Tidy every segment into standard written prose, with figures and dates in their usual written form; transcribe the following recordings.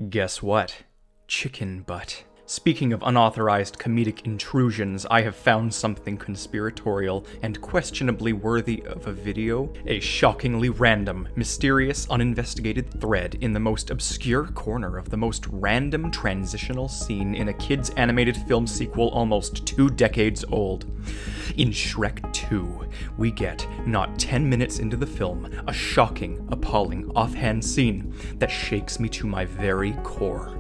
Guess what? Chicken butt. Speaking of unauthorized comedic intrusions, I have found something conspiratorial and questionably worthy of a video. A shockingly random, mysterious, uninvestigated thread in the most obscure corner of the most random transitional scene in a kids' animated film sequel almost 2 decades old. In Shrek 2, we get, not 10 minutes into the film, a shocking, appalling, offhand scene that shakes me to my very core.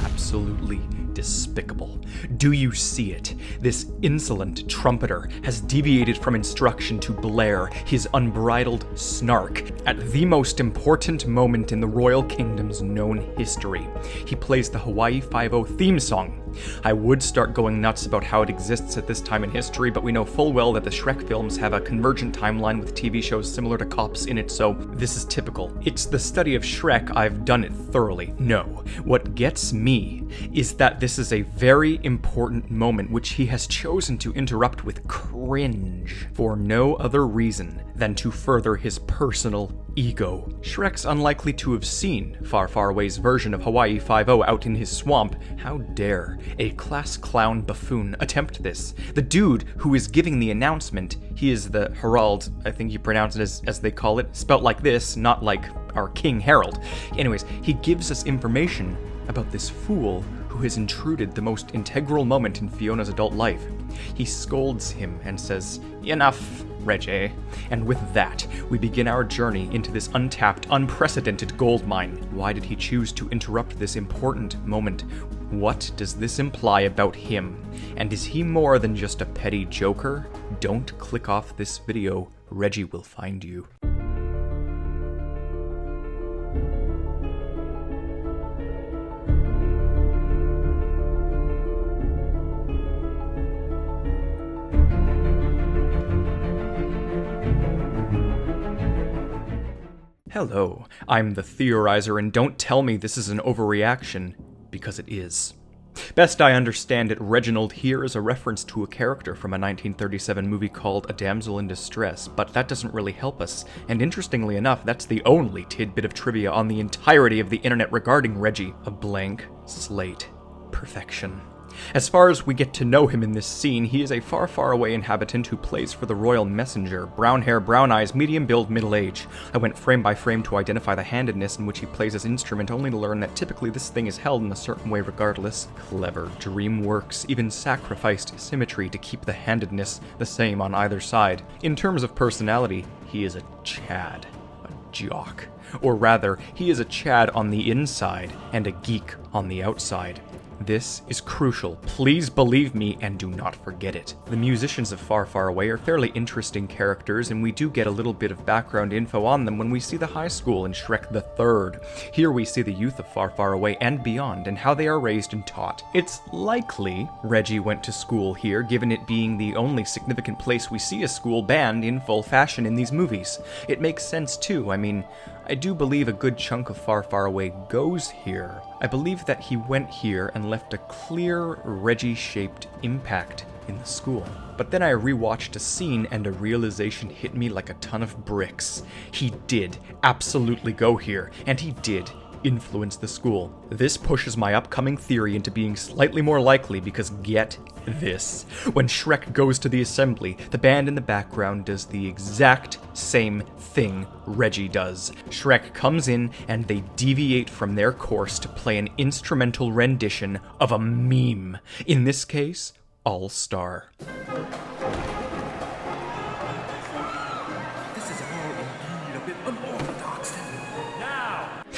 Absolutely despicable. Do you see it? This insolent trumpeter has deviated from instruction to blare his unbridled snark at the most important moment in the Royal Kingdom's known history. He plays the Hawaii Five-0 theme song. I would start going nuts about how it exists at this time in history, but we know full well that the Shrek films have a convergent timeline with TV shows similar to Cops in it, so this is typical. It's the study of Shrek, I've done it thoroughly. No, what gets me is that this is a very important moment which he has chosen to interrupt with cringe for no other reason than to further his personal ego. Shrek's unlikely to have seen Far Far Away's version of Hawaii Five-0 out in his swamp. How dare a class clown buffoon attempt this? The dude who is giving the announcement, he is the Herald, I think you pronounce it as they call it, spelt like this, not like our King Harold. Anyways, he gives us information about this fool who has intruded the most integral moment in Fiona's adult life. He scolds him and says, "Enough, Reggie." And with that, we begin our journey into this untapped, unprecedented gold mine. Why did he choose to interrupt this important moment? What does this imply about him? And is he more than just a petty joker? Don't click off this video. Reggie will find you. Hello, I'm the Theorizer, and don't tell me this is an overreaction, because it is. Best I understand it, Reginald here is a reference to a character from a 1937 movie called A Damsel in Distress, but that doesn't really help us, and interestingly enough, that's the only tidbit of trivia on the entirety of the internet regarding Reggie. A blank slate. Perfection. As far as we get to know him in this scene, he is a far, far away inhabitant who plays for the Royal Messenger. Brown hair, brown eyes, medium build, middle age. I went frame by frame to identify the handedness in which he plays his instrument, only to learn that typically this thing is held in a certain way regardless. Clever. DreamWorks even sacrificed symmetry to keep the handedness the same on either side. In terms of personality, he is a Chad. A jock. Or rather, he is a Chad on the inside and a geek on the outside. This is crucial. Please believe me and do not forget it. The musicians of Far Far Away are fairly interesting characters, and we do get a little bit of background info on them when we see the high school in Shrek the Third. Here we see the youth of Far Far Away and beyond, and how they are raised and taught. It's likely Reggie went to school here, given it being the only significant place we see a school band in full fashion in these movies. It makes sense too. I mean, I do believe a good chunk of Far Far Away goes here. I believe that he went here and left a clear Reggie-shaped impact in the school. But then I rewatched a scene and a realization hit me like a ton of bricks. He did absolutely go here, and he did influence the school. This pushes my upcoming theory into being slightly more likely because get this. When Shrek goes to the assembly, the band in the background does the exact same thing Reggie does. Shrek comes in and they deviate from their course to play an instrumental rendition of a meme. In this case, All Star.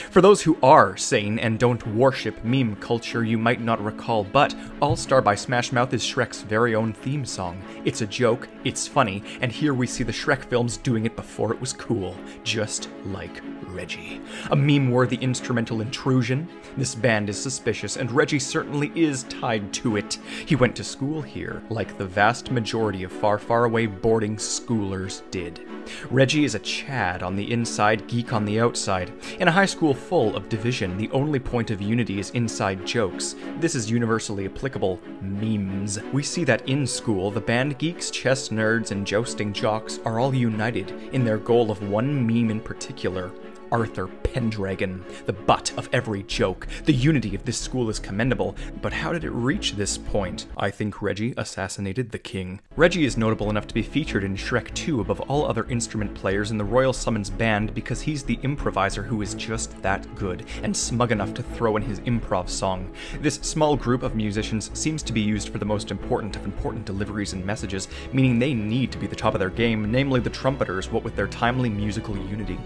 For those who are sane and don't worship meme culture, you might not recall, but All Star by Smash Mouth is Shrek's very own theme song. It's a joke, it's funny, and here we see the Shrek films doing it before it was cool, just like Reggie. A meme-worthy instrumental intrusion? This band is suspicious, and Reggie certainly is tied to it. He went to school here, like the vast majority of Far Far Away boarding schoolers did. Reggie is a Chad on the inside, geek on the outside. In a high school full of division. The only point of unity is inside jokes. This is universally applicable. Memes. We see that in school, the band geeks, chess nerds, and jousting jocks are all united in their goal of one meme in particular. Arthur Pendragon, the butt of every joke. The unity of this school is commendable, but how did it reach this point? I think Reggie assassinated the king. Reggie is notable enough to be featured in Shrek 2 above all other instrument players in the Royal Summons band because he's the improviser who is just that good and smug enough to throw in his improv song. This small group of musicians seems to be used for the most important of important deliveries and messages, meaning they need to be the top of their game, namely the trumpeters, what with their timely musical unity.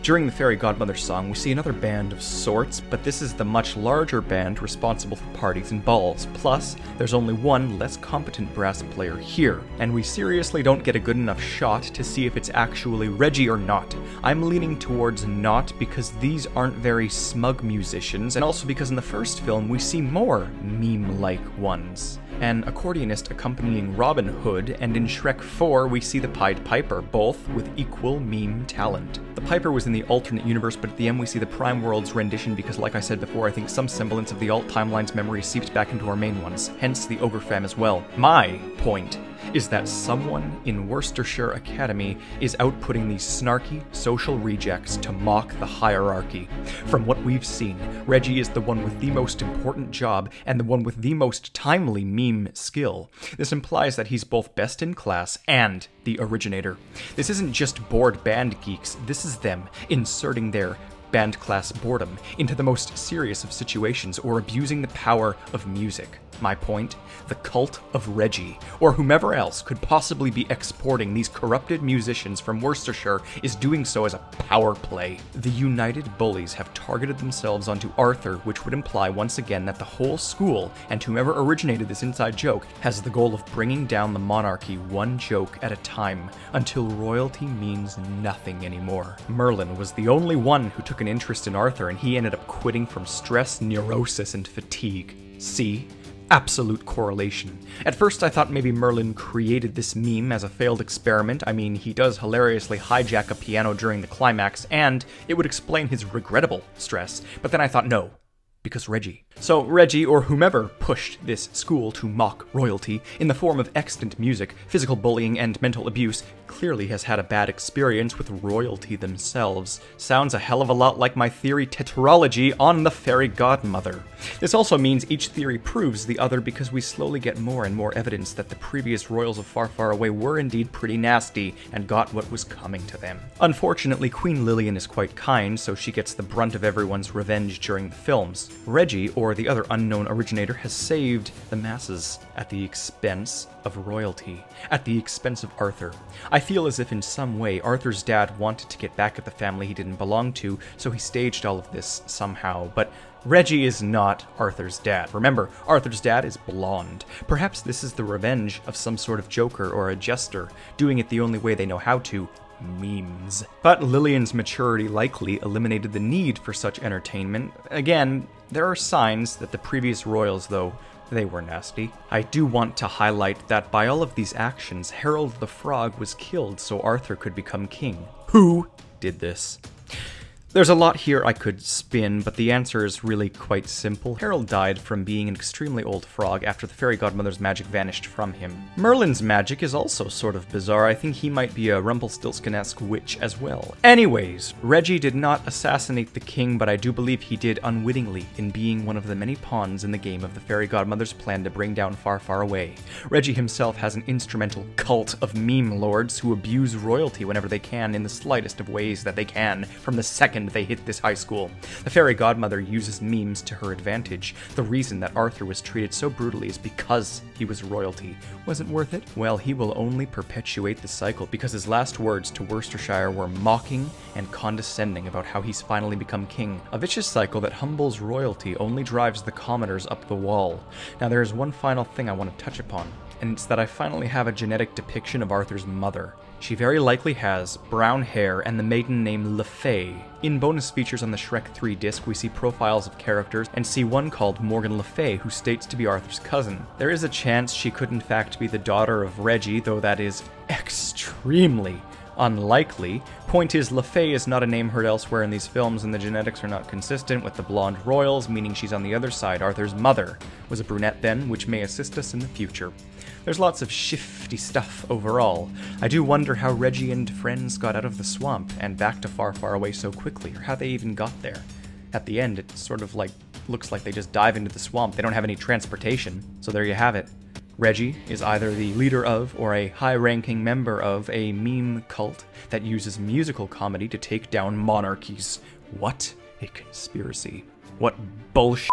During the Fairy Godmother song, we see another band of sorts, but this is the much larger band responsible for parties and balls. Plus, there's only one less competent brass player here, and we seriously don't get a good enough shot to see if it's actually Reggie or not. I'm leaning towards not because these aren't very smug musicians, and also because in the first film we see more meme-like ones. An accordionist accompanying Robin Hood, and in Shrek 4 we see the Pied Piper, both with equal meme talent. The Piper was in the alternate universe, but at the end we see the Prime World's rendition because, like I said before, I think some semblance of the alt timeline's memory seeped back into our main ones, hence the Ogre Fam as well. My point is that someone in Worcestershire Academy is outputting these snarky social rejects to mock the hierarchy. From what we've seen, Reggie is the one with the most important job and the one with the most timely meme skill. This implies that he's both best in class and the originator. This isn't just bored band geeks, this is them inserting their band class boredom into the most serious of situations or abusing the power of music. My point? The cult of Reggie, or whomever else could possibly be exporting these corrupted musicians from Worcestershire, is doing so as a power play. The United Bullies have targeted themselves onto Arthur, which would imply once again that the whole school, and whomever originated this inside joke, has the goal of bringing down the monarchy one joke at a time, until royalty means nothing anymore. Merlin was the only one who took an interest in Arthur, and he ended up quitting from stress, neurosis, and fatigue. See? Absolute correlation. At first I thought maybe Merlin created this meme as a failed experiment. I mean, he does hilariously hijack a piano during the climax, and it would explain his regrettable stress. But then I thought, no, because Reggie. So Reggie, or whomever, pushed this school to mock royalty in the form of extant music, physical bullying, and mental abuse, clearly has had a bad experience with royalty themselves. Sounds a hell of a lot like my theory tetralogy on the Fairy Godmother. This also means each theory proves the other because we slowly get more and more evidence that the previous royals of Far, Far Away were indeed pretty nasty and got what was coming to them. Unfortunately, Queen Lillian is quite kind, so she gets the brunt of everyone's revenge during the films. Reggie, or the other unknown originator, has saved the masses at the expense of royalty, at the expense of Arthur. I feel as if in some way Arthur's dad wanted to get back at the family he didn't belong to, so he staged all of this somehow, but Reggie is not Arthur's dad. Remember, Arthur's dad is blonde. Perhaps this is the revenge of some sort of joker or a jester, doing it the only way they know how to, memes. But Lillian's maturity likely eliminated the need for such entertainment. Again, there are signs that the previous royals, though, they were nasty. I do want to highlight that by all of these actions, Harold the Frog was killed so Arthur could become king. Who did this? There's a lot here I could spin, but the answer is really quite simple. Harold died from being an extremely old frog after the Fairy Godmother's magic vanished from him. Merlin's magic is also sort of bizarre. I think he might be a Rumpelstiltskin-esque witch as well. Anyways, Reggie did not assassinate the king, but I do believe he did unwittingly in being one of the many pawns in the game of the Fairy Godmother's plan to bring down Far, Far Away. Reggie himself has an instrumental cult of meme lords who abuse royalty whenever they can in the slightest of ways that they can from the second they hit this high school. The Fairy Godmother uses memes to her advantage. The reason that Arthur was treated so brutally is because he was royalty. Was it worth it? Well, he will only perpetuate the cycle because his last words to Worcestershire were mocking and condescending about how he's finally become king. A vicious cycle that humbles royalty only drives the commoners up the wall. Now there is one final thing I want to touch upon, and it's that I finally have a genetic depiction of Arthur's mother. She very likely has brown hair and the maiden name Le Fay. In bonus features on the Shrek 3 disc, we see profiles of characters and see one called Morgan Le Fay, who states to be Arthur's cousin. There is a chance she could in fact be the daughter of Reggie, though that is extremely Unlikely. Point is, LaFay is not a name heard elsewhere in these films, and the genetics are not consistent with the blonde royals, meaning she's on the other side. Arthur's mother was a brunette then, which may assist us in the future. There's lots of shifty stuff overall. I do wonder how Reggie and friends got out of the swamp and back to Far, Far Away so quickly, or how they even got there. At the end, it sort of looks like they just dive into the swamp. They don't have any transportation, so there you have it. Reggie is either the leader of, or a high-ranking member of, a meme cult that uses musical comedy to take down monarchies. What a conspiracy. What bullshit.